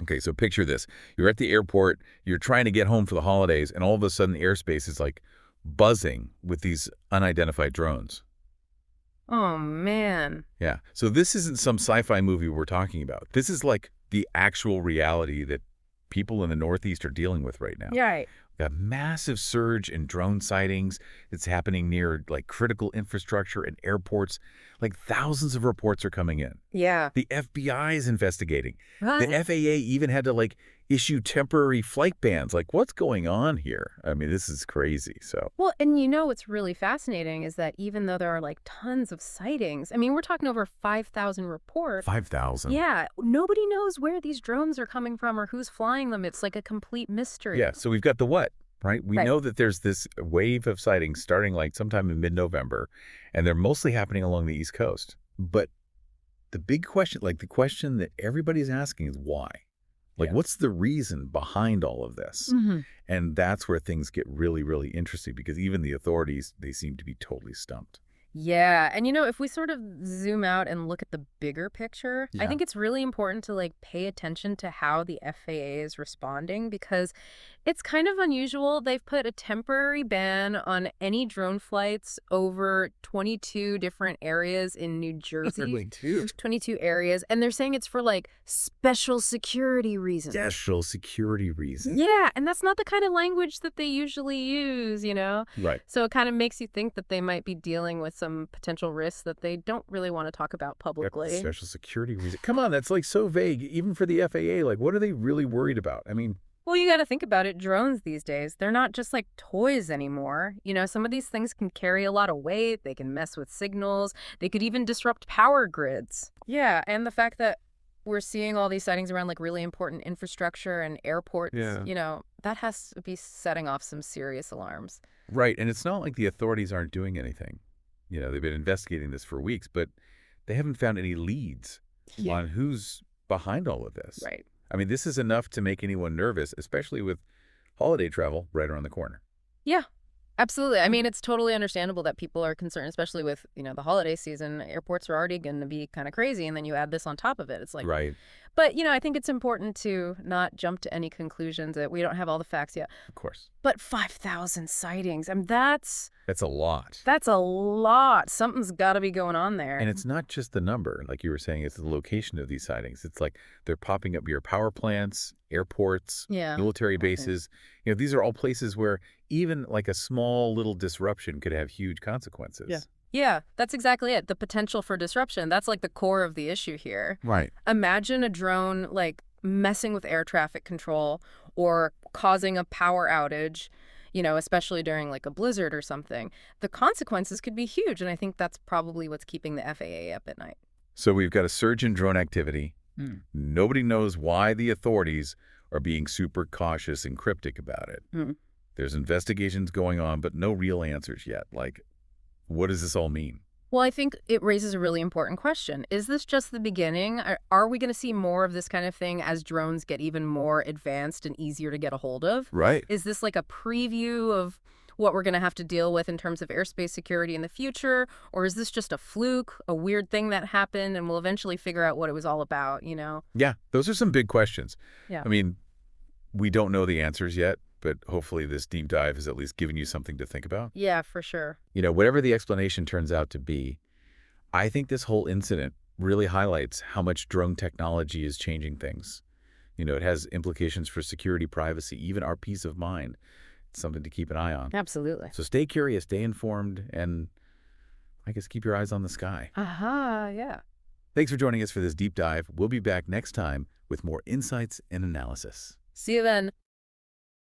Okay, so picture this. You're at the airport, you're trying to get home for the holidays, and all of a sudden the airspace is like buzzing with these unidentified drones. Oh, man. Yeah. So this isn't some sci-fi movie we're talking about. This is like the actual reality that people in the Northeast are dealing with right now. Yeah, right. A massive surge in drone sightings. It's happening near like critical infrastructure and airports. Like thousands of reports are coming in. Yeah. The FBI is investigating. The What? FAA even had to like issue temporary flight bans. Like, what's going on here? I mean, this is crazy. So, Well, and what's really fascinating is that even though there are like tons of sightings, I mean, we're talking over 5,000 reports. 5,000. Yeah, nobody knows where these drones are coming from or who's flying them. It's like a complete mystery. Yeah. So we've got the what, right? We Right. know that there's this wave of sightings starting like sometime in mid-November, and they're mostly happening along the East Coast. But the big question, like the question that everybody's asking is why? Like, Yeah. what's the reason behind all of this? Hmm. And that's where things get really, really interesting because even the authorities, they seem to be totally stumped. Yeah, and if we sort of zoom out and look at the bigger picture, I Yeah. think it's really important to like pay attention to how the FAA is responding because it's kind of unusual. They've put a temporary ban on any drone flights over 22 different areas in New Jersey. Certainly, too. 22 areas, and they're saying it's for like special security reasons. Special security reasons. Yeah, and that's not the kind of language that they usually use. Right. So it kind of makes you think that they might be dealing with some potential risks that they don't really want to talk about publicly. Special security reason. Come on, that's like so vague, even for the FAA. Like, what are they really worried about? I mean, Well, you got to think about it. Drones these days, they're not just like toys anymore. Some of these things can carry a lot of weight. They can mess with signals. They could even disrupt power grids. Yeah, and the fact that we're seeing all these sightings around like really important infrastructure and airports, Yeah. That has to be setting off some serious alarms. right. And it's not like the authorities aren't doing anything. They've been investigating this for weeks, but they haven't found any leads on who's behind all of this. Right. I mean, this is enough to make anyone nervous, especially with holiday travel right around the corner. Yeah, absolutely. I mean, it's totally understandable that people are concerned, especially with, the holiday season. Airports are already going to be kind of crazy, and then you add this on top of it. It's like, Right. but, I think it's important to not jump to any conclusions that we don't have all the facts yet. Of course. But 5,000 sightings, I mean, that's That's a lot. a lot. Something's got to be going on there. And it's not just the number, like you were saying, it's the location of these sightings. It's like they're popping up near power plants, airports, Yeah. military Okay. bases. These are all places where even like a small little disruption could have huge consequences. Yeah. Yeah, that's exactly it. The potential for disruption. That's like the core of the issue here. Right. Imagine a drone like messing with air traffic control or causing a power outage, especially during like a blizzard or something. The consequences could be huge. And I think that's probably what's keeping the FAA up at night. So we've got a surge in drone activity. Nobody knows why the authorities are being super cautious and cryptic about it. Hmm. There's investigations going on, but no real answers yet. Like, what does this all mean? Well, I think it raises a really important question. Is this just the beginning? Are we going to see more of this kind of thing as drones get even more advanced and easier to get a hold of? Right. Is this like a preview of what we're going to have to deal with in terms of airspace security in the future? Or is this just a fluke, a weird thing that happened, and we'll eventually figure out what it was all about? Yeah, those are some big questions. Yeah. I mean, we don't know the answers yet, but hopefully this deep dive has at least given you something to think about. Yeah, for sure. Whatever the explanation turns out to be, I think this whole incident really highlights how much drone technology is changing things. It has implications for security, privacy, even our peace of mind. It's something to keep an eye on. Absolutely. So stay curious, stay informed, and I guess keep your eyes on the sky. Aha, yeah. Thanks for joining us for this deep dive. We'll be back next time with more insights and analysis. See you then.